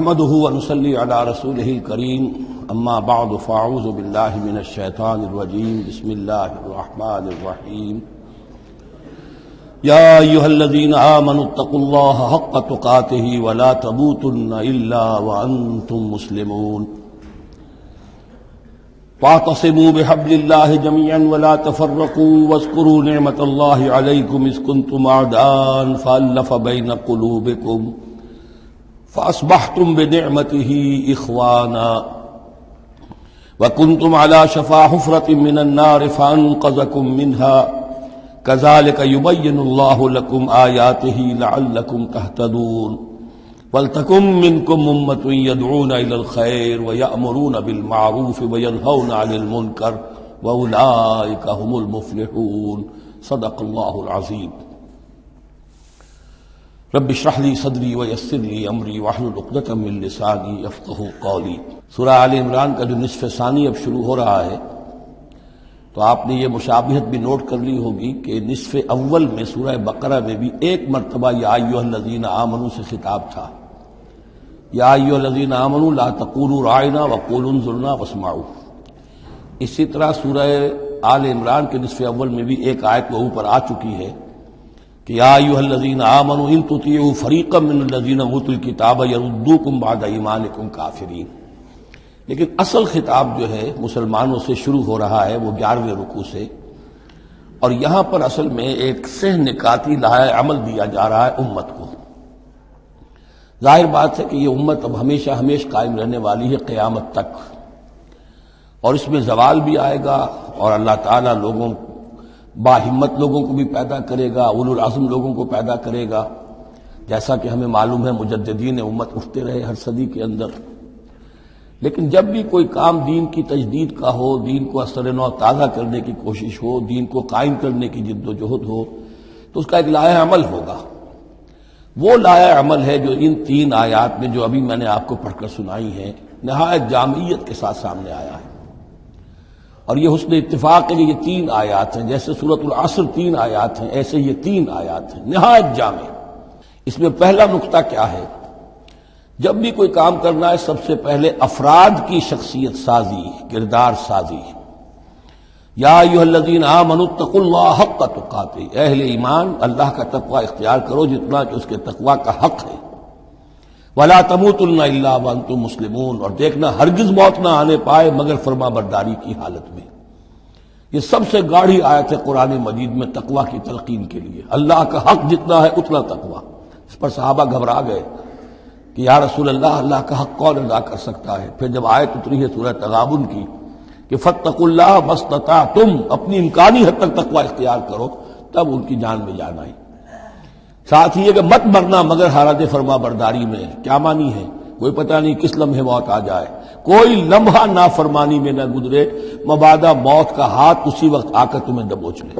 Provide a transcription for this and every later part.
نحمده ونصلي على رسوله الكريم اما بعد فاعوذ بالله من الشيطان الرجيم بسم الله الرحمن الرحيم يا ايها الذين آمنوا اتقوا الله حق تقاته ولا تموتن الا وانتم مسلمون واعتصموا بحبل الله جميعا ولا تفرقوا واذكروا نعمة الله عليكم اذ كنتم اعداء فألف بين قلوبكم فأصبحتم بنعمته إخوانا وكنتم على شفا حفرة من النار فأنقذكم منها كذلك يبين الله لكم آياته لعلكم تهتدون ولتكن منكم أمة يدعون إلى الخير ويأمرون بالمعروف وينهون عن المنكر وأولئك هم المفلحون صدق الله العظيم رب اشرح لي صدري ويسر لي امری واحلل عقدۃ من لسانی یفقہوا قولی۔ سورہ آل عمران کا جو نصف ثانی اب شروع ہو رہا ہے تو آپ نے یہ مشابہت بھی نوٹ کر لی ہوگی کہ نصف اول میں سورہ بقرہ میں بھی ایک مرتبہ یا ایھا الذین آمنوا سے خطاب تھا، یا ایھا الذین آمنوا لا تقولوا راعنا وقولوا انظرنا واسمعوا۔ اسی طرح سورہ آل عمران کے نصف اول میں بھی ایک آیت وہ اوپر آ چکی ہے کہ یا ایھا الذین آمنوا ان تطیعوا فریقا من الذین اوتوا الکتاب یردوکم بعد ایمانکم کافرین۔ لیکن اصل خطاب جو ہے مسلمانوں سے شروع ہو رہا ہے وہ 11ویں رکوع سے، اور یہاں پر اصل میں ایک سہ نکاتی لائحہ عمل دیا جا رہا ہے امت کو۔ ظاہر بات ہے کہ یہ امت اب ہمیشہ قائم رہنے والی ہے قیامت تک، اور اس میں زوال بھی آئے گا، اور اللہ تعالیٰ لوگوں باہمت لوگوں کو بھی پیدا کرے گا، اولو العزم لوگوں کو پیدا کرے گا، جیسا کہ ہمیں معلوم ہے مجددین امت اٹھتے رہے ہر صدی کے اندر۔ لیکن جب بھی کوئی کام دین کی تجدید کا ہو، دین کو اثر نو تازہ کرنے کی کوشش ہو، دین کو قائم کرنے کی جد و جہد ہو، تو اس کا ایک لائحہ عمل ہوگا۔ وہ لائحہ عمل ہے جو ان 3 آیات میں جو ابھی میں نے آپ کو پڑھ کر سنائی ہیں نہایت جامعیت کے ساتھ سامنے آیا ہے۔ اور یہ حسن اتفاق ہے کہ یہ 3 آیات ہیں، جیسے سورۃ العصر 3 آیات ہیں، ایسے یہ 3 آیات ہیں نہایت جامع۔ اس میں پہلا نقطہ کیا ہے؟ جب بھی کوئی کام کرنا ہے سب سے پہلے افراد کی شخصیت سازی، کردار سازی۔ یا ایھا الذین آمنوا اتقوا اللہ حق تقاتہ، اہل ایمان اللہ کا تقوی اختیار کرو جتنا کہ اس کے تقوی کا حق ہے۔ ولا تموتن الا وانتم مسلمون، اور دیکھنا ہرگز موت نہ آنے پائے مگر فرما برداری کی حالت میں۔ یہ سب سے گاڑھی آیت ہے قرآن مجید میں تقوی کی تلقین کے لیے۔ اللہ کا حق جتنا ہے اتنا تقوی۔ اس پر صحابہ گھبرا گئے کہ یا رسول اللہ، اللہ کا حق کون ادا کر سکتا ہے؟ پھر جب آیت اتری ہے سورہ تغابن کی کہ فاتقوا اللہ ما استطعتم، اپنی امکانی حد تک تقوی اختیار کرو، تب ان کی جان میں جان آئی۔ ساتھ ہی یہ کہ مت مرنا مگر حالت فرما برداری میں۔ کیا معنی ہے؟ کوئی پتہ نہیں کس لمحے موت آ جائے، کوئی لمحہ نافرمانی میں نہ گزرے، مبادا موت کا ہاتھ اسی وقت آ کر تمہیں دبوچ لے۔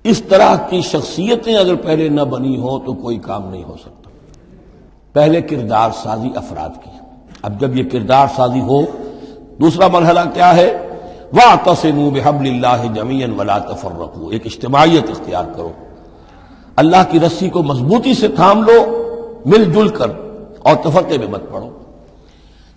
اس طرح کی شخصیتیں اگر پہلے نہ بنی ہوں تو کوئی کام نہیں ہو سکتا۔ پہلے کردار سازی افراد کی۔ اب جب یہ کردار سازی ہو، دوسرا مرحلہ کیا ہے؟ وَاعْتَصِمُوا بِحَبْلِ اللَّهِ جَمِيعًا وَلَا تَفَرَّقُوا، ایک اجتماعیت اختیار کرو، اللہ کی رسی کو مضبوطی سے تھام لو، مل جل کر، اور تفرقے میں مت پڑو۔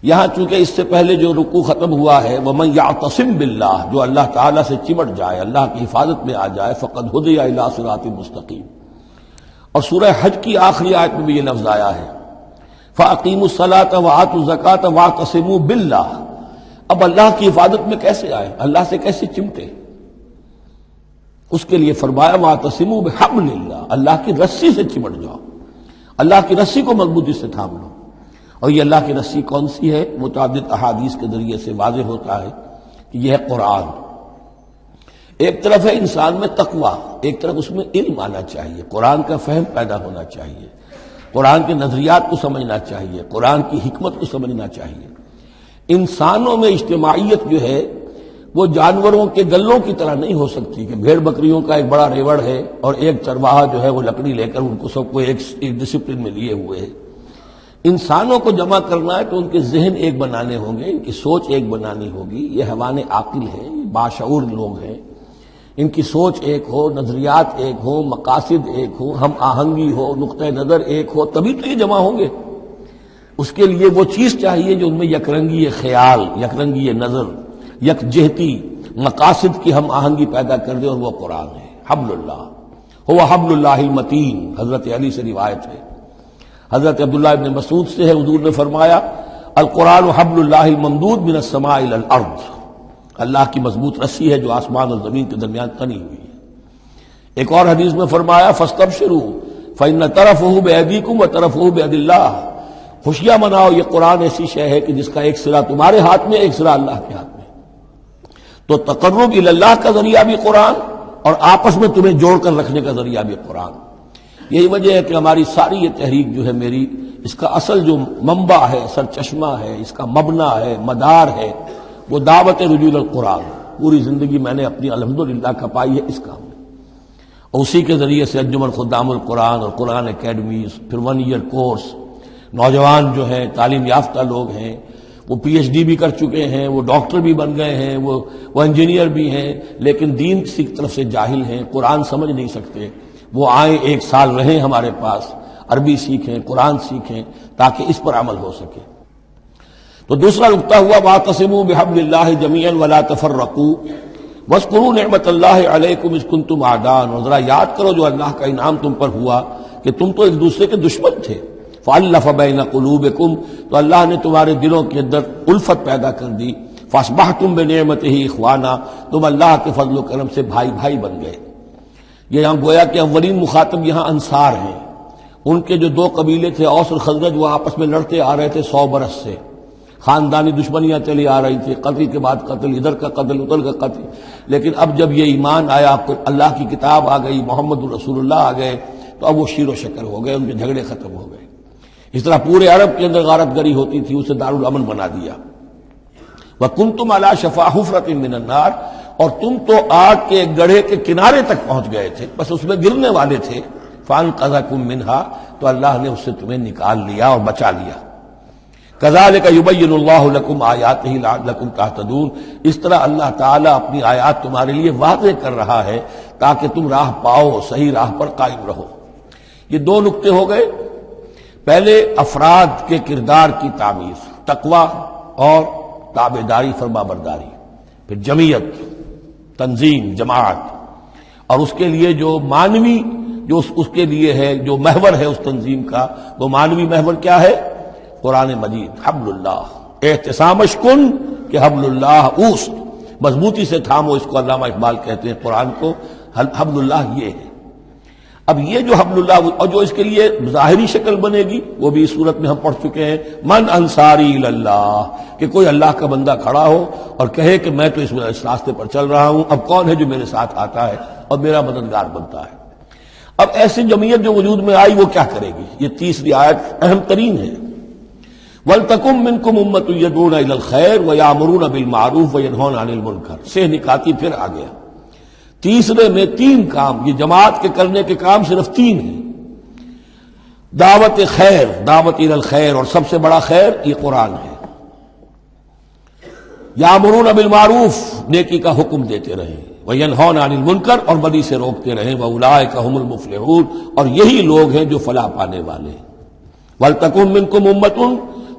یہاں چونکہ اس سے پہلے جو رکوع ختم ہوا ہے وَمَن يَعْتَصِم بِاللَّهِ، جو اللہ تعالیٰ سے چمٹ جائے، اللہ کی حفاظت میں آ جائے، فَقَدْ هُدِيَ إِلَىٰ صِرَاطٍ مُسْتَقِيم۔ اور سورہ حج کی آخری آیت میں بھی یہ لفظ آیا ہے فَأَقِيمُوا الصَّلَاةَ وَآتُوا الزَّكَاةَ وَاعْتَصِمُوا بِاللَّهِ۔ اب اللہ کی حفاظت میں کیسے آئے؟ اللہ سے کیسے چمٹے؟ اس کے لیے فرمایا وَاعْتَصِمُوا بِحَبْلِ اللَّهِ، اللہ کی رسی سے چمٹ جاؤ، اللہ کی رسی کو مضبوطی سے تھام لو۔ اور یہ اللہ کی رسی کون سی ہے؟ متعدد احادیث کے ذریعے سے واضح ہوتا ہے کہ یہ ہے قرآن۔ ایک طرف ہے انسان میں تقوی، ایک طرف اس میں علم آنا چاہیے، قرآن کا فہم پیدا ہونا چاہیے، قرآن کے نظریات کو سمجھنا چاہیے، قرآن کی حکمت کو سمجھنا چاہیے۔ انسانوں میں اجتماعیت جو ہے وہ جانوروں کے گلوں کی طرح نہیں ہو سکتی کہ بھیڑ بکریوں کا ایک بڑا ریوڑ ہے اور ایک چرواہا جو ہے وہ لکڑی لے کر ان کو سب کو ایک ڈسپلن میں لیے ہوئے ہے۔ انسانوں کو جمع کرنا ہے تو ان کے ذہن ایک بنانے ہوں گے، ان کی سوچ ایک بنانی ہوگی۔ یہ حیوان عاقل ہیں، یہ باشعور لوگ ہیں، ان کی سوچ ایک ہو، نظریات ایک ہو، مقاصد ایک ہو، ہم آہنگی ہو، نقطہ نظر ایک ہو، تبھی تو یہ جمع ہوں گے۔ اس کے لیے وہ چیز چاہیے جو ان میں یکرنگی خیال، یکرنگی نظر، یکجہتی مقاصد کی ہم آہنگی پیدا کر دے، اور وہ قرآن ہے۔ حبل اللہ هو حبل اللہ المتین، حضرت علی سے روایت ہے۔ حضرت عبداللہ ابن مسعود سے ہے، حضور نے فرمایا القرآن حبل اللہ الممدود من السماء الى الارض، اللہ کی مضبوط رسی ہے جو آسمان اور زمین کے درمیان تنی ہوئی ہے۔ ایک اور حدیث میں فرمایا فاستبشروا فإن طرفه بأيديكم وطرفه بيد اللہ، خوشیاں مناؤ، یہ قرآن ایسی شے ہے کہ جس کا ایک سرا تمہارے ہاتھ میں، ایک سرا اللہ کے ہاتھ میں۔ تو تقرب الی اللہ کا ذریعہ بھی قرآن، اور آپس میں تمہیں جوڑ کر رکھنے کا ذریعہ بھی قرآن۔ یہی وجہ ہے کہ ہماری ساری یہ تحریک جو ہے میری، اس کا اصل جو منبع ہے، سرچشمہ ہے، اس کا مبنا ہے، مدار ہے، وہ دعوت رجوع القرآن۔ پوری زندگی میں نے اپنی الحمدللہ کھپائی ہے اس کام میں، اور اسی کے ذریعے سے انجمن خدام القرآن اور قرآن اکیڈمیز، پھر 1 ایئر کورس، نوجوان جو ہیں تعلیم یافتہ لوگ ہیں، وہ پی ایچ ڈی بھی کر چکے ہیں، وہ ڈاکٹر بھی بن گئے ہیں، وہ انجینئر بھی ہیں، لیکن دین کی طرف سے جاہل ہیں، قرآن سمجھ نہیں سکتے۔ وہ آئیں 1 سال رہیں ہمارے پاس، عربی سیکھیں، قرآن سیکھیں، تاکہ اس پر عمل ہو سکے۔ تو دوسرا نقطہ ہوا واعتصموا بحبل اللہ جمیعا ولا تفرقوا واذکروا نعمت اللہ علیکم اذ کنتم اعداء، اور ذرا یاد کرو جو اللہ کا انعام تم پر ہوا کہ تم تو ایک دوسرے کے دشمن تھے۔ فَأَلَّفَ بَيْنَ قُلُوبِكُمْ، تو اللہ نے تمہارے دلوں کے اندر الفت پیدا کر دی۔ فَأَصْبَحْتُمْ بِنِعْمَتِهِ إِخْوَانًا، تم اللہ کے فضل و کرم سے بھائی بھائی بن گئے۔ یہ یہاں گویا کہ اولین مخاطب یہاں انصار ہیں۔ ان کے جو 2 قبیلے تھے اوس اور خزرج، وہ آپس میں لڑتے آ رہے تھے 100 برس سے، خاندانی دشمنیاں چلی آ رہی تھی، قتل کے بعد قتل، ادھر کا قتل ادھر کا قتل۔ لیکن اب جب یہ ایمان آیا، اللہ کی کتاب آ گئی، محمد رسول اللہ آ گئے، تو اب وہ شیر و شکر ہو گئے، ان کے جھگڑے ختم ہو گئے۔ اس طرح پورے عرب کے اندر غارت گری ہوتی تھی، اسے دارالامن بنا دیا۔ وَكُنْتُمْ عَلَىٰ شَفَا حُفْرَةٍ مِّنَ النَّارِ، اور تم تو آگ کے گڑھے کے کنارے تک پہنچ گئے تھے، بس اس میں گرنے والے تھے۔ فَأَنْقَذَكُم مِّنْهَا، تو اللہ نے اس سے تمہیں نکال لیا اور بچا لیا۔ كَذَلِكَ يُبَيِّنُ اللَّهُ لَكُمْ آيَاتِهِ لَعَلَّكُمْ تَهْتَدُونَ، اس طرح اللہ تعالیٰ اپنی آیات تمہارے لیے واضح کر رہا ہے تاکہ تم راہ پاؤ، صحیح راہ پر قائم رہو۔ یہ 2 نقطے ہو گئے۔ پہلے افراد کے کردار کی تعمیر، تقوی اور تابعداری، فرما برداری، پھر جمعیت، تنظیم، جماعت، اور اس کے لیے جو مانوی، جو اس کے لیے ہے، جو محور ہے اس تنظیم کا، وہ مانوی محور کیا ہے؟ قرآن مجید، حبل اللہ، احتسامش کن کہ حبل اللہ اوست، مضبوطی سے تھامو، اس کو علامہ اقبال کہتے ہیں قرآن کو، حبل اللہ یہ ہے۔ اب یہ جو حبل اللہ، اور جو اس کے لیے ظاہری شکل بنے گی، وہ بھی اس صورت میں ہم پڑھ چکے ہیں، من انصاری اللہ، کہ کوئی اللہ کا بندہ کھڑا ہو اور کہے کہ میں تو اس راستے پر چل رہا ہوں، اب کون ہے جو میرے ساتھ آتا ہے اور میرا مددگار بنتا ہے۔ اب ایسی جمعیت جو وجود میں آئی وہ کیا کرے گی؟ یہ تیسری آیت اہم ترین ہے۔ وَلْتَكُن مِّنكُمْ أُمَّةٌ يَدْعُونَ إِلَى الْخَيْرِ وَيَأْمُرُونَ بِالْمَعْرُوفِ وَيَنْهَوْنَ عَنِ الْمُنكَرِ، سے نکاتی پھر آ گیا۔ تیسرے میں 3 کام، یہ جماعت کے کرنے کے کام صرف 3 ہیں۔ دعوت خیر، دعوت الی الخیر، اور سب سے بڑا خیر یہ قرآن ہے۔ یامرون بالمعروف، نیکی کا حکم دیتے رہیں، وینہون عن المنکر، اور بدی سے روکتے رہیں، واولئک هم المفلحون، اور یہی لوگ ہیں جو فلاح پانے والے ہیں۔ ولتکن منکم امۃ،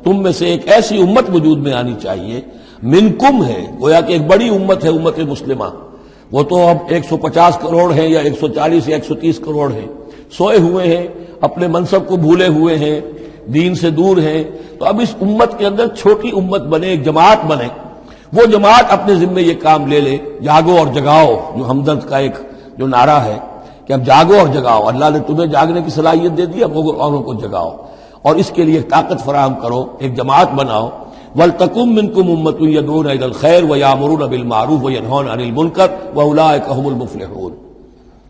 تم میں سے ایک ایسی امت وجود میں آنی چاہیے، منکم ہے، گویا کہ ایک بڑی امت ہے امت مسلمہ، وہ تو اب 150 کروڑ ہیں یا 140 یا 130 کروڑ ہیں، سوئے ہوئے ہیں، اپنے منصب کو بھولے ہوئے ہیں، دین سے دور ہیں۔ تو اب اس امت کے اندر چھوٹی امت بنے، ایک جماعت بنے، وہ جماعت اپنے ذمے یہ کام لے لے، جاگو اور جگاؤ، جو ہمدرد کا ایک جو نعرہ ہے کہ اب جاگو اور جگاؤ، اللہ نے تمہیں جاگنے کی صلاحیت دے دی، اب اوروں کو جگاؤ، اور اس کے لیے طاقت فراہم کرو، ایک جماعت بناؤ۔ وَلْتَكُن مِّنكُمْ أُمَّةٌ يَدْعُونَ إِلَى الْخَيْرِ وَيَأْمُرُونَ بِالْمَعْرُوفِ وَيَنْهَوْنَ عَنِ الْمُنكَرِ وَأُولَٰئِكَ هُمُ الْمُفْلِحُونَ،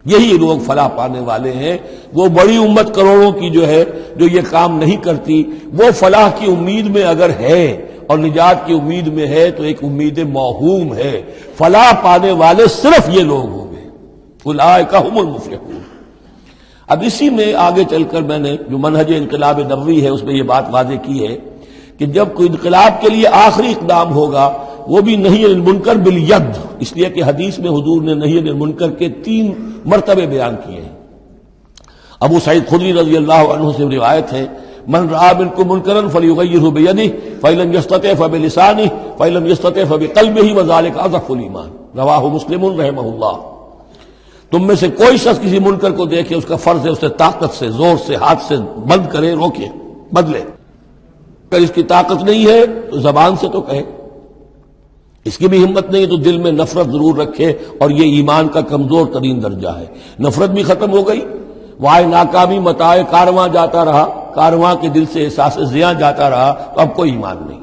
یہی لوگ فلاح پانے والے ہیں۔ وہ بڑی امت کروڑوں کی جو ہے، جو یہ کام نہیں کرتی، وہ فلاح کی امید میں اگر ہے اور نجات کی امید میں ہے تو ایک امید موہوم ہے۔ فلاح پانے والے صرف یہ لوگ ہوں گے، اولئک هم المفلحون۔ اب اسی میں آگے چل کر میں نے جو منہج انقلاب نبوی ہے اس میں یہ بات واضح کی ہے کہ جب کوئی انقلاب کے لیے آخری اقدام ہوگا وہ بھی نہی عن المنکر بالید، اس لیے کہ حدیث میں حضور نے نہی عن المنکر کے 3 مرتبے بیان کیے ہیں۔ ابو سعید خدری رضی اللہ عنہ سے روایت ہے، من رأى منكم منكرا فليغيره بيده فإن لم يستطع فبلسانه فإن لم يستطع فبقلبه وذلك أضعف الإيمان، رواہ مسلم رحمہ اللہ۔ تم میں سے کوئی شخص کسی منکر کو دیکھے، اس کا فرض ہے اسے طاقت سے، زور سے، ہاتھ سے بند کرے، روکے، بدلے۔ اگر اس کی طاقت نہیں ہے تو زبان سے تو کہے، اس کی بھی ہمت نہیں ہے تو دل میں نفرت ضرور رکھے، اور یہ ایمان کا کمزور ترین درجہ ہے۔ نفرت بھی ختم ہو گئی، وائے ناکامی متاع کارواں جاتا رہا، کارواں کے دل سے احساس زیاں جاتا رہا، تو اب کوئی ایمان نہیں۔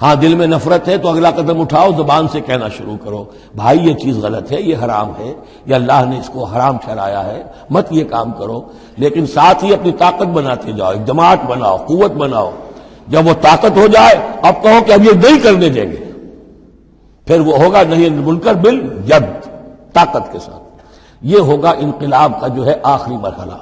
ہاں دل میں نفرت ہے تو اگلا قدم اٹھاؤ، زبان سے کہنا شروع کرو، بھائی یہ چیز غلط ہے، یہ حرام ہے، یا اللہ نے اس کو حرام ٹھہرایا ہے، مت یہ کام کرو۔ لیکن ساتھ ہی اپنی طاقت بناتے جاؤ، ایک جماعت بناؤ، قوت بناؤ۔ جب وہ طاقت ہو جائے اب کہو کہ اب یہ نہیں کرنے دیں گے، پھر وہ ہوگا نہیں منکر بالید، طاقت کے ساتھ۔ یہ ہوگا انقلاب کا جو ہے آخری مرحلہ۔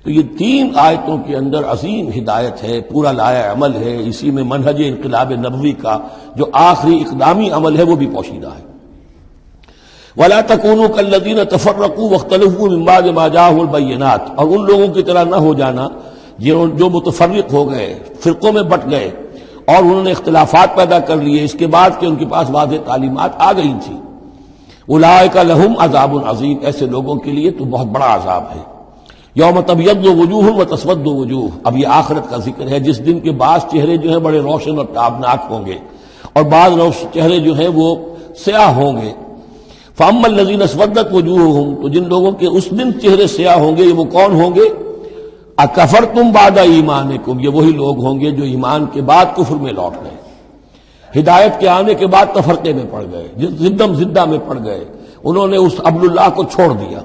تو یہ 3 آیتوں کے اندر عظیم ہدایت ہے، پورا لایا عمل ہے، اسی میں منہج انقلاب نبوی کا جو آخری اقدامی عمل ہے وہ بھی پوشیدہ ہے۔ وَلَا تَكُونُوا كَالَّذِينَ تَفَرَّقُوا وَاخْتَلَفُوا مِن بَعْدِ مَا جَاءَهُمُ الْبَيِّنَاتُ، اور ان لوگوں کی طرح نہ ہو جانا جو متفرق ہو گئے، فرقوں میں بٹ گئے، اور انہوں نے اختلافات پیدا کر لیے اس کے بعد کہ ان کے پاس واضح تعلیمات آ گئی تھیں۔ اولئک لہم عذاب عظیم، ایسے لوگوں کے لیے تو بہت بڑا عذاب ہے۔ یوم تبیض وجوہ وتسود وجوہ، اب یہ آخرت کا ذکر ہے، جس دن کے بعض چہرے جو ہیں بڑے روشن اور تابناک ہوں گے، اور بعض چہرے جو ہیں وہ سیاہ ہوں گے۔ فاما الذین اسودت وجوہہم، تو جن لوگوں کے اس دن چہرے سیاہ ہوں گے، یہ وہ کون ہوں گے؟ اکفرتم بعد ایمانکم، یہ وہی لوگ ہوں گے جو ایمان کے بعد کفر میں لوٹ گئے، ہدایت کے آنے کے بعد تفرقے میں پڑ گئے، زدم زدہ میں پڑ گئے، انہوں نے اس عبد اللہ کو چھوڑ دیا۔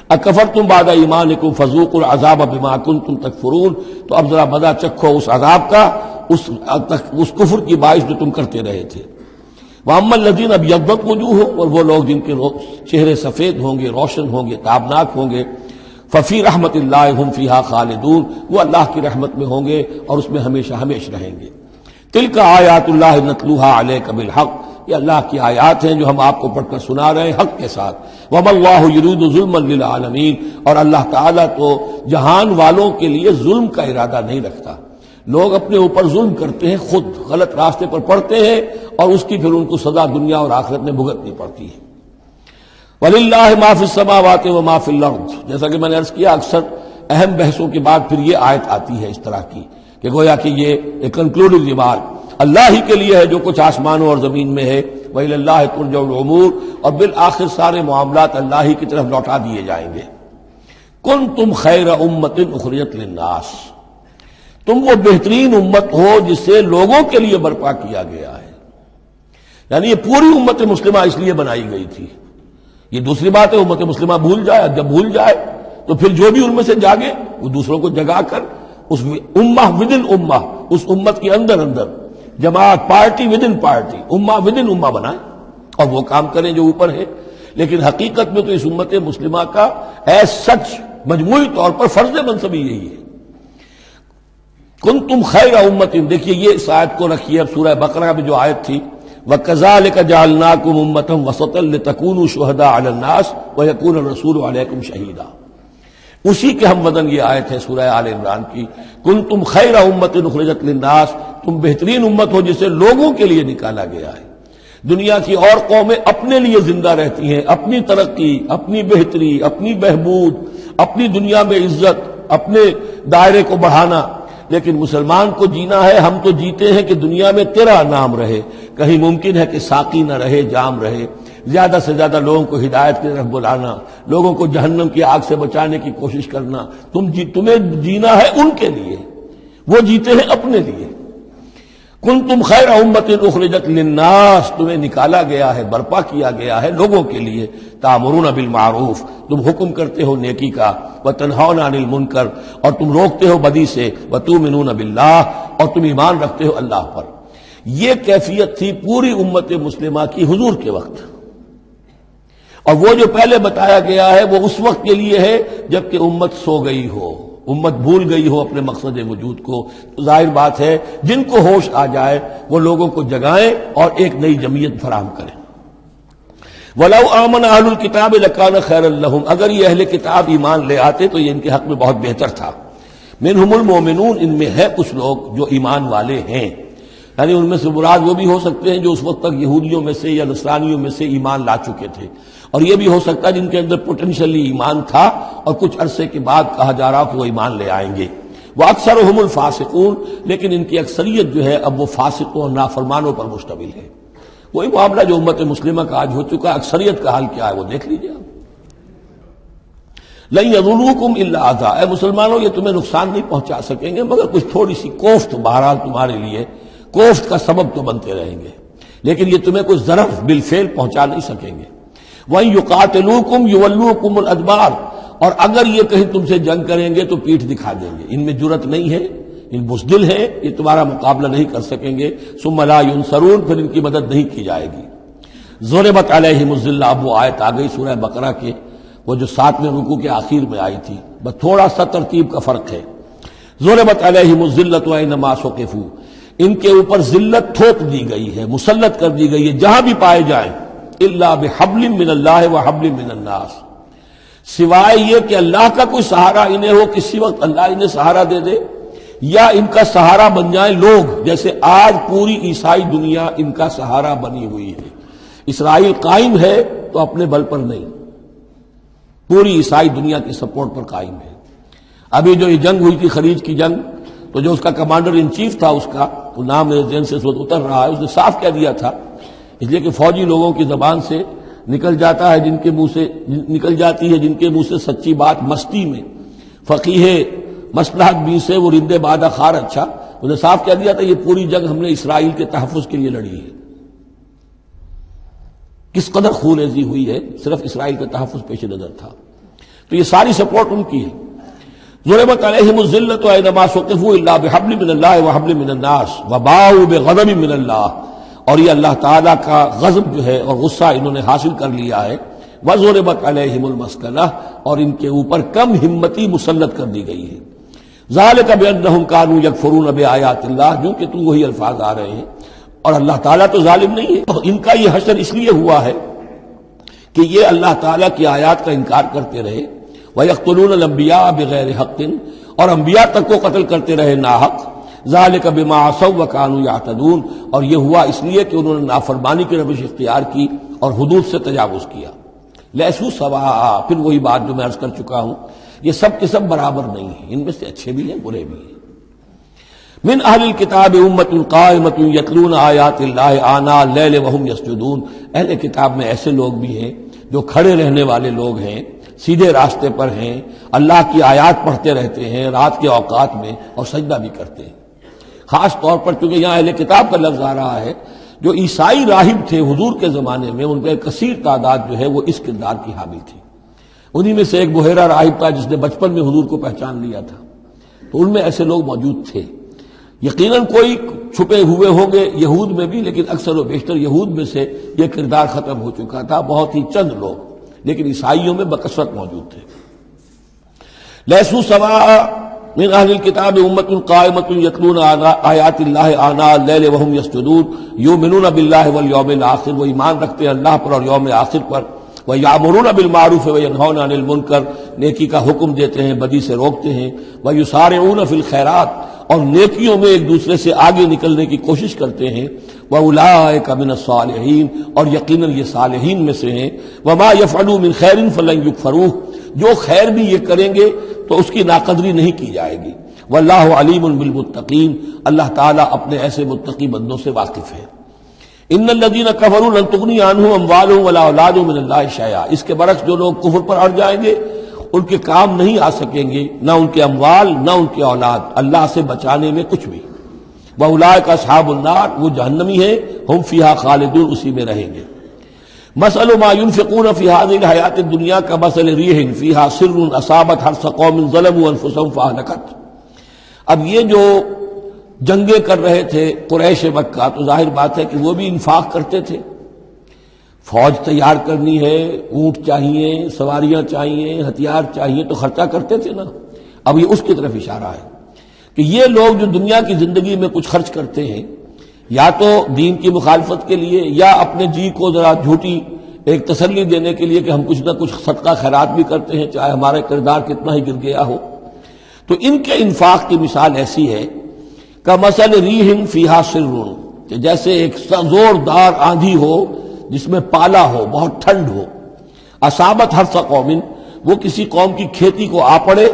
اکفرتم بعد ایمانکم فذوقوا العذاب بما کنتم تکفرون، تو اب ذرا مزہ چکھو اس عذاب کا، اس کفر کی باعث جو تم کرتے رہے تھے۔ واما الذین ابیضت وجوہہم، اور وہ لوگ جن کے چہرے سفید ہوں گے، روشن ہوں گے، تابناک ہوں گے، ففی رحمت اللہ ہم فیہا خالدون، وہ اللہ کی رحمت میں ہوں گے اور اس میں ہمیشہ ہمیشہ رہیں گے۔ تلک آیات اللہ نتلوہا علیک بالحق، یہ اللہ کی آیات ہیں جو ہم آپ کو پڑھ کر سنا رہے ہیں حق کے ساتھ۔ وما اللہ یرید ظلما للعالمین، اور اللہ تعالیٰ تو جہان والوں کے لیے ظلم کا ارادہ نہیں رکھتا۔ لوگ اپنے اوپر ظلم کرتے ہیں، خود غلط راستے پر پڑتے ہیں، اور اس کی پھر ان کو سزا دنیا اور آخرت میں بھگتنی پڑتی ہے۔ وَلِلَّهِ مَا فِي السَّمَاوَاتِ وَمَا فِي الْأَرْضِ، جیسا کہ میں نے عرض کیا اکثر اہم بحثوں کے بعد پھر یہ آیت آتی ہے اس طرح کی کہ گویا کہ یہ ایک کنکلوڈنگ ریمارک، اللہ ہی کے لیے ہے جو کچھ آسمانوں اور زمین میں ہے، وَإِلَى اللَّهِ تُرْجَعُ الْأُمُورُ، اور بالآخر سارے معاملات اللہ ہی کی طرف لوٹا دیے جائیں گے۔ كُنتُمْ خَيْرَ أُمَّةٍ أُخْرِجَتْ لِلنَّاسِ، تم وہ بہترین امت ہو جسے لوگوں کے لیے برپا کیا گیا ہے، یعنی یہ پوری امت مسلمہ اس لیے بنائی گئی تھی۔ یہ دوسری بات ہے امت مسلمہ بھول جائے، جب بھول جائے تو پھر جو بھی ان میں سے جاگے وہ دوسروں کو جگا کر اس امہ ودن امہ، اس امت کے اندر اندر جماعت، پارٹی ودن پارٹی، امہ ودن امہ بنائے اور وہ کام کریں جو اوپر ہے۔ لیکن حقیقت میں تو اس امت مسلمہ کا ایز سچ مجموعی طور پر فرض منصبی یہی ہے۔ کنتم خیر امت، دیکھیے یہ اس آیت کو رکھیے اب سورہ بقرہ میں جو آیت تھی، وَكَذَلِكَ جَعَلْنَاكُمْ أُمَّةً وَسَطًا لِتَكُونُوا شُهَدَاءَ عَلَى النَّاسِ وَيَكُونَ الرَّسُولُ عَلَيْكُمْ شَهِيدًا، اسی کے ہم وزن یہ آیت ہے سورہ آل عمران کی، کنتم خیر امت اخرجت للناس، تم بہترین امت ہو جسے لوگوں کے لیے نکالا گیا ہے۔ دنیا کی اور قومیں اپنے لیے زندہ رہتی ہیں، اپنی ترقی، اپنی بہتری، اپنی بہبود، اپنی دنیا میں عزت، اپنے دائرے کو بڑھانا، لیکن مسلمان کو جینا ہے، ہم تو جیتے ہیں کہ دنیا میں تیرا نام رہے، کہیں ممکن ہے کہ ساقی نہ رہے، جام رہے، زیادہ سے زیادہ لوگوں کو ہدایت کی طرف بلانا، لوگوں کو جہنم کی آگ سے بچانے کی کوشش کرنا، تمہیں جینا ہے ان کے لیے، وہ جیتے ہیں اپنے لیے۔ کنتم خیر امت اخرجت للناس، تمہیں نکالا گیا ہے، برپا کیا گیا ہے لوگوں کے لیے، تامرون بالمعروف، تم حکم کرتے ہو نیکی کا، وتنہون عن المنکر، اور تم روکتے ہو بدی سے، وتؤمنون باللہ، اور تم ایمان رکھتے ہو اللہ پر۔ یہ کیفیت تھی پوری امت مسلمہ کی حضور کے وقت، اور وہ جو پہلے بتایا گیا ہے وہ اس وقت کے لیے ہے جبکہ امت سو گئی ہو، امت بھول گئی ہو اپنے مقصد وجود کو۔ تو ظاہر بات ہے جن کو ہوش آ جائے وہ لوگوں کو جگائیں اور ایک نئی جمعیت فراہم کریں۔ وَلَوْ آمَنَ أَهْلُ الْكِتَابِ لَكَانَ خَيْرًا لَهُمْ، اگر یہ اہل کتاب ایمان لے آتے تو یہ ان کے حق میں بہت بہتر تھا۔ منہم المومنون، ان میں ہے کچھ لوگ جو ایمان والے ہیں، یعنی ان میں سے مراد وہ بھی ہو سکتے ہیں جو اس وقت تک یہودیوں میں سے یا نصرانیوں میں سے ایمان لا چکے تھے، اور یہ بھی ہو سکتا ہے جن کے اندر پوٹینشلی ایمان تھا اور کچھ عرصے کے بعد کہا جا رہا کہ وہ ایمان لے آئیں گے۔ وَأَكْثَرُهُمُ الْفَاسِقُونَ، لیکن ان کی اکثریت جو ہے اب وہ فاسقوں اور نافرمانوں پر مشتمل ہے۔ وہی معاملہ جو امت مسلمہ کا آج ہو چکا، اکثریت کا حال کیا ہے وہ دیکھ لیجیے آپ۔ لَن يَضُرُّوكُمْ إِلَّا أَذًى، اے مسلمانوں یہ تمہیں نقصان نہیں پہنچا سکیں گے مگر کچھ تھوڑی سی کوفت، بہرحال تمہارے لیے کوفت کا سبب تو بنتے رہیں گے، لیکن یہ تمہیں کوئی ضرر بالفعل پہنچا نہیں سکیں گے۔ وَإِن يُقَاتِلُوكُمْ يُوَلُّوكُمُ الْأَدْبَارَ، اور اگر یہ کہیں تم سے جنگ کریں گے تو پیٹھ دکھا دیں گے، ان میں جرأت نہیں ہے، ان بزدل ہیں، یہ تمہارا مقابلہ نہیں کر سکیں گے۔ ثم لا ينصرون، پھر ان کی مدد نہیں کی جائے گی۔ ضربت علیہم الذلہ، اب وہ آیت آ گئی سورہ بقرہ کے وہ جو 7ویں رکوع کے آخر میں آئی تھی، بس تھوڑا سا ترتیب کا فرق ہے۔ ضربت علیہم الذلۃ اینما ثقفوا، ان کے اوپر ذلت تھوپ دی گئی ہے، مسلط کر دی گئی ہے جہاں بھی پائے جائیں، الا بحبل من اللہ وحبل من الناس، سوائے یہ کہ اللہ کا کوئی سہارا انہیں ہو، کسی وقت اللہ انہیں سہارا دے دے، یا ان کا سہارا بن جائیں لوگ، جیسے آج پوری عیسائی دنیا ان کا سہارا بنی ہوئی ہے۔ اسرائیل قائم ہے تو اپنے بل پر نہیں، پوری عیسائی دنیا کی سپورٹ پر قائم ہے۔ ابھی جو یہ جنگ ہوئی تھی خلیج کی جنگ، تو جو اس کا کمانڈر ان چیف تھا، اس کا وہ نام میرے ذہن سے اس وقت اتر رہا ہے، اس نے صاف کہہ دیا تھا، اس لیے کہ فوجی لوگوں کی زبان سے نکل جاتا ہے جن کے منہ سے نکل جاتی ہے جن کے منہ سے سچی بات مستی میں، فقیہ مصلحت بھی سے وہ رندے بادہ خار اچھا، اس نے صاف کہہ دیا تھا یہ پوری جنگ ہم نے اسرائیل کے تحفظ کے لیے لڑی ہے۔ کس قدر خون ریزی ہوئی ہے، صرف اسرائیل کا تحفظ پیش نظر تھا، تو یہ ساری سپورٹ ان کی ہے۔ ضربت علیہم الذلۃ اینما ثقفوا الا بحبل من اللہ وحبل من الناس وباؤوا بغضب من اللہ، اور یہ اللہ تعالیٰ کا غضب جو ہے اور غصہ انہوں نے حاصل کر لیا ہے۔ وضربت علیہم المسکنہ، اور ان کے اوپر کم ہمتی مسلط کر دی گئی ہے۔ ذالک بانہم کانوا یکفرون بآیات اللہ، جو کہ تو وہی الفاظ آ رہے ہیں، اور اللہ تعالیٰ تو ظالم نہیں ہے، ان کا یہ حشر اس لیے ہوا ہے کہ یہ اللہ تعالیٰ کی آیات کا انکار کرتے رہے۔ وَيَقْتُلُونَ الْأَنْبِيَاءَ بِغَيْرِ حَقٍّ، اور انبیاء تک کو قتل کرتے رہے ناحق۔ ذَلِكَ بِمَا عَصَوْا وَكَانُوا يَعْتَدُونَ، اور یہ ہوا اس لیے کہ انہوں نے نافرمانی کی روش اختیار کی اور حدود سے تجاوز کیا۔ لیسوا سواء، پھر وہی بات جو میں عرض کر چکا ہوں، یہ سب کے سب برابر نہیں ہیں، ان میں سے اچھے بھی ہیں برے بھی ہیں۔ من اہل الکتاب امۃ قائمۃ یتلون آیات اللہ آناء اللیل وہم یسجدون، اہل کتاب میں ایسے لوگ بھی ہیں جو کھڑے رہنے والے لوگ ہیں، سیدھے راستے پر ہیں، اللہ کی آیات پڑھتے رہتے ہیں رات کے اوقات میں اور سجدہ بھی کرتے ہیں۔ خاص طور پر چونکہ یہاں اہل کتاب کا لفظ آ رہا ہے، جو عیسائی راہب تھے حضور کے زمانے میں، ان کا کثیر تعداد جو ہے وہ اس کردار کی حامل تھی۔ انہی میں سے ایک بحیرہ راہب تھا جس نے بچپن میں حضور کو پہچان لیا تھا، تو ان میں ایسے لوگ موجود تھے۔ یقیناً کوئی چھپے ہوئے ہوں گے یہود میں بھی، لیکن اکثر و بیشتر یہود میں سے یہ کردار ختم ہو چکا تھا، بہت ہی چند لوگ، لیکن عیسائیوں میں بکثرت موجود تھے۔ لیسوا سواء من اہل الکتاب امۃ قائمۃ یتلون آیات اللہ آناء اللیل وہم یسجدون یؤمنون باللہ والیوم الآخر، وہ ایمان رکھتے ہیں اللہ پر اور یوم آخر پر۔ وَيَأْمُرُونَ بِالْمَعْرُوفِ وَيَنْهَوْنَ عَنِ الْمُنکر، نیکی کا حکم دیتے ہیں بدی سے روکتے ہیں۔ وَيُسَارِعُونَ فِي الْخَيْرَاتِ، اور نیکیوں میں ایک دوسرے سے آگے نکلنے کی کوشش کرتے ہیں۔ وَأُولَٰئِکَ مِنَ الصَّالِحِینَ، اور یقیناً یہ صالحین میں سے ہیں۔ وَمَا يَفْعَلُوا مِنْ خَيْرٍ فَلَنْ يُكْفَرُوهُ، جو خیر بھی یہ کریں گے تو اس کی ناقدری نہیں کی جائے گی۔ وَاللَّهُ عَلِيمٌ بِالْمُتَّقِينَ، اللہ تعالیٰ اپنے ایسے متقی بندوں سے واقف ہے۔ ان الذين كفروا لن تغني عنهم اموالهم ولا اولادهم من الله شيئا، اس کے برعکس جو لوگ کفر پر اڑ جائیں گے ان کے کام نہیں آ سکیں گے، نہ ان کے اموال نہ ان کے اولاد، اللہ سے بچانے میں کچھ بھی۔ واولئک اصحاب النار، وہ جہنمی ہیں، ہم فیہا خالدون، اسی میں رہیں گے۔ مثل ما ينفقون في هذه الحیات الدنیا كمثل ريح فيها سر اصابت حرث قوم ظلموا انفسهم فاهلكت۔ اب یہ جو جنگیں کر رہے تھے قریش مکہ، تو ظاہر بات ہے کہ وہ بھی انفاق کرتے تھے، فوج تیار کرنی ہے، اونٹ چاہیے، سواریاں چاہیے، ہتھیار چاہیے، تو خرچہ کرتے تھے نا۔ اب یہ اس کی طرف اشارہ ہے کہ یہ لوگ جو دنیا کی زندگی میں کچھ خرچ کرتے ہیں، یا تو دین کی مخالفت کے لیے، یا اپنے جی کو ذرا جھوٹی ایک تسلی دینے کے لیے کہ ہم کچھ نہ کچھ صدقہ خیرات بھی کرتے ہیں چاہے ہمارا کردار کتنا ہی گر گیا ہو، تو ان کے انفاق کی مثال ایسی ہے کمثل ریح فیہا سر، کہ جیسے ایک زوردار آندھی ہو جس میں پالا ہو، بہت ٹھنڈ ہو، اصابت حرث قوم، وہ کسی قوم کی کھیتی کو آ پڑے،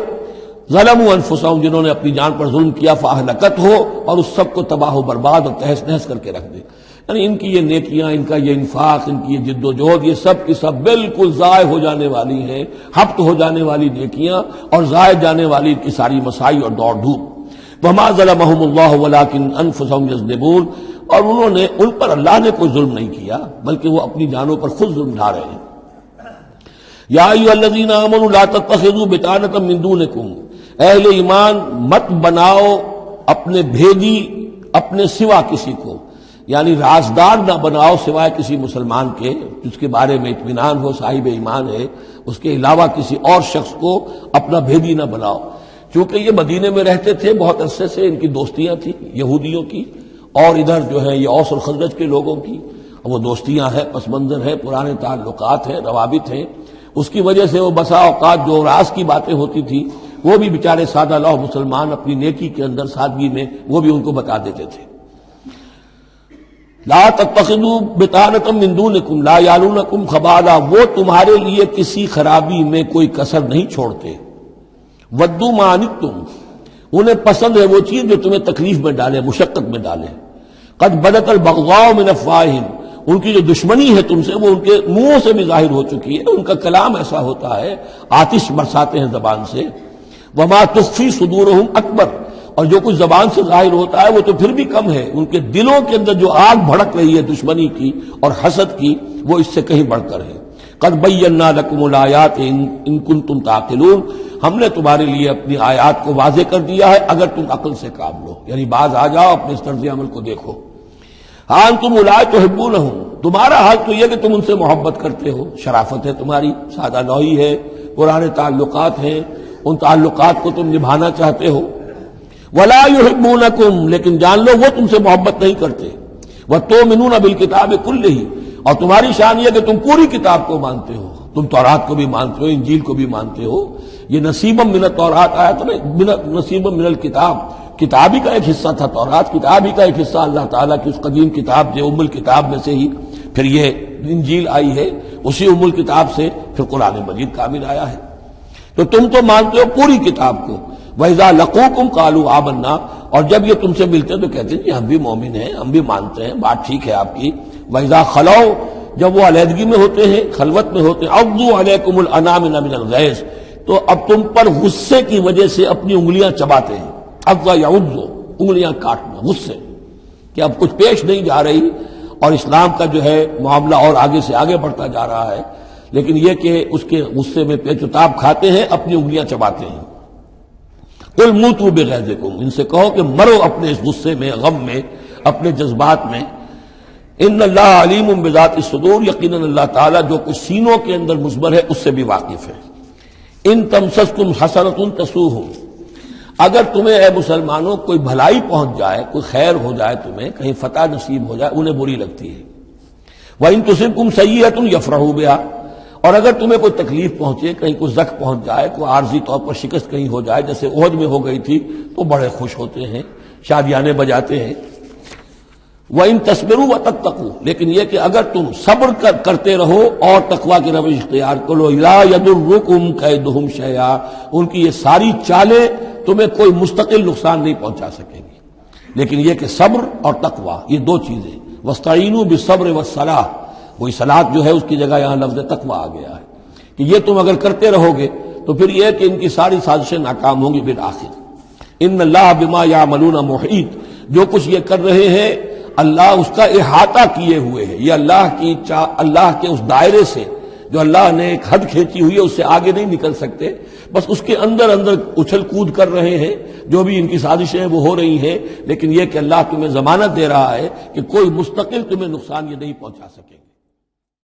ظلموا انفسہم، جنہوں نے اپنی جان پر ظلم کیا، فاہلکت ہو، اور اس سب کو تباہ و برباد اور تہس نہس کر کے رکھ دے۔ یعنی ان کی یہ نیکیاں، ان کا یہ انفاق، ان کی یہ جد و جہد، یہ سب کی سب بالکل ضائع ہو جانے والی ہیں، ہبط ہو جانے والی نیکیاں اور ضائع جانے والی ان کی ساری مساعی اور دوڑ دھوپ۔ وما ظلمهم اللہ ولکن انفسہم یظلمون، اور انہوں نے، ان پر اللہ نے کوئی ظلم نہیں کیا بلکہ وہ اپنی جانوں پر خود ظلم ڈھا رہے ہیں۔ یا ایھا الذین آمنوا لا تتخذوا بطانۃ من دونکم، اہل ایمان مت بناؤ اپنے بھیدی اپنے سوا کسی کو، یعنی رازدار نہ بناؤ سوائے کسی مسلمان کے جس کے بارے میں اطمینان ہو، صاحب ایمان ہے، اس کے علاوہ کسی اور شخص کو اپنا بھیدی نہ بناؤ۔ چونکہ یہ مدینے میں رہتے تھے بہت عرصے سے، ان کی دوستیاں تھیں یہودیوں کی، اور ادھر جو ہے یہ اوس اور خزرج کے لوگوں کی، وہ دوستیاں ہیں، پس منظر ہے، پرانے تعلقات ہیں، روابط ہیں، اس کی وجہ سے وہ بسا اوقات جو راز کی باتیں ہوتی تھی وہ بھی بیچارے سادہ لوح مسلمان اپنی نیکی کے اندر، سادگی میں، وہ بھی ان کو بتا دیتے تھے۔ لا تتخذوا بطانۃ من دونکم لا یعلونکم خبالا، وہ تمہارے لیے کسی خرابی میں کوئی کسر نہیں چھوڑتے۔ ودوا ما عنتم، انہیں پسند ہے وہ چیز جو تمہیں تکلیف میں ڈالے، مشقت میں ڈالے۔ قد بدت البغضاء من افواہہم، ان کی جو دشمنی ہے تم سے وہ ان کے منہوں سے بھی ظاہر ہو چکی ہے، ان کا کلام ایسا ہوتا ہے، آتش برساتے ہیں زبان سے۔ وما تخفی صدورہم اکبر، اور جو کچھ زبان سے ظاہر ہوتا ہے وہ تو پھر بھی کم ہے، ان کے دلوں کے اندر جو آگ بھڑک رہی ہے دشمنی کی اور حسد کی، وہ اس سے کہیں بڑھ کر ہے۔ قد بینا لکم الآیات ان کنتم تعقلون، ہم نے تمہارے لیے اپنی آیات کو واضح کر دیا ہے اگر تم عقل سے کام لو، یعنی باز آ جاؤ، اپنے اس طرز عمل کو دیکھو۔ ہاں انتم اولئک تحبونہم، تمہارا حال تو یہ کہ تم ان سے محبت کرتے ہو، شرافت ہے تمہاری، سادہ لوحی ہے، پرانے تعلقات ہیں، ان تعلقات کو تم نبھانا چاہتے ہو۔ ولا یحبونکم، لیکن جان لو وہ تم سے محبت نہیں کرتے۔ وتؤمنون بالکتاب کلہ، اور تمہاری شان یہ کہ تم پوری کتاب کو مانتے ہو، تم تورات کو بھی مانتے ہو، انجیل کو بھی مانتے ہو۔ یہ نصیبا من التوراۃ آیا تو نہیں، نصیبا من الکتاب، کتاب ہی کا ایک حصہ تھا تورات، کتاب ہی کا ایک حصہ اللہ تعالیٰ کی اس قدیم کتاب جو ام الکتاب میں سے ہی پھر یہ انجیل آئی ہے، اسی ام الکتاب سے پھر قرآن مجید کامل آیا ہے۔ تو تم تو مانتے ہو پوری کتاب کو۔ وَإِذَا لَقُوكُمْ قَالُوا آمَنَّا، اور جب یہ تم سے ملتے ہیں تو کہتے ہیں کہ ہم بھی مومن ہیں، ہم بھی مانتے ہیں، بات ٹھیک ہے آپ کی۔ وَإِذَا خَلَوْا، جب وہ علیحدگی میں ہوتے ہیں، خلوت میں ہوتے ہیں، عَضُّوا عَلَيْكُمُ الْأَنَامِلَ مِنَ الْغَيْظِ، تو اب تم پر غصے کی وجہ سے اپنی انگلیاں چباتے ہیں۔ عَضَّ يَعُضُّ، انگلیاں کاٹنا، غصے کہ اب کچھ پیش نہیں جا رہی اور اسلام کا جو ہے معاملہ اور آگے سے آگے بڑھتا جا رہا ہے، لیکن یہ کہ اس کے غصے میں پیچ و تاب کھاتے ہیں، اپنی انگلیاں چباتے ہیں۔ قل موتوا بغیظکم، ان سے کہو کہ مرو اپنے اس غصے میں، غم میں، اپنے جذبات میں۔ ان اللہ علیم بذات الصدور، یقیناً اللہ تعالیٰ جو کچھ سینوں کے اندر مضمر ہے اس سے بھی واقف ہے۔ ان تمسسکم حسنۃ تسؤہم، اگر تمہیں اے مسلمانوں کوئی بھلائی پہنچ جائے، کوئی خیر ہو جائے، تمہیں کہیں فتح نصیب ہو جائے، انہیں بری لگتی ہے۔ وَإِن تُصِبْكُمْ سَيِّئَةٌ يَفْرَحُوا بِهَا، اور اگر تمہیں کوئی تکلیف پہنچے، کہیں کوئی زخم پہنچ جائے، کوئی عارضی طور پر شکست کہیں ہو جائے، جیسے احد میں ہو گئی تھی، تو بڑے خوش ہوتے ہیں، شادیانے بجاتے ہیں۔ وَإِن تَصْبِرُوا وَتَتَّقُوا، لیکن یہ کہ اگر تم صبر کرتے رہو اور تقویٰ کی روش اختیار کرو، لَا يَضُرُّكُمْ كَيْدُهُمْ شَيْئًا، ان کی یہ ساری چالیں تمہیں کوئی مستقل نقصان نہیں پہنچا سکیں گی، لیکن یہ کہ صبر اور تقویٰ یہ دو چیزیں۔ وَاسْتَعِینُوا بِالصَّبْرِ وَالصَّلَاةِ، وہی صلاۃ جو ہے اس کی جگہ یہاں لفظ تقویٰ آ گیا ہے کہ یہ تم اگر کرتے رہو گے تو پھر یہ کہ ان کی ساری سازشیں ناکام ہوں گی بالآخر۔ ان اللہ بما یعملون محیط، جو کچھ یہ کر رہے ہیں اللہ اس کا احاطہ کیے ہوئے ہے، یہ اللہ کے اس دائرے سے جو اللہ نے ایک حد کھینچی ہوئی ہے اس سے آگے نہیں نکل سکتے، بس اس کے اندر اندر اچھل کود کر رہے ہیں، جو بھی ان کی سازشیں وہ ہو رہی ہیں، لیکن یہ کہ اللہ تمہیں ضمانت دے رہا ہے کہ کوئی مستقل تمہیں نقصان یہ نہیں پہنچا سکے۔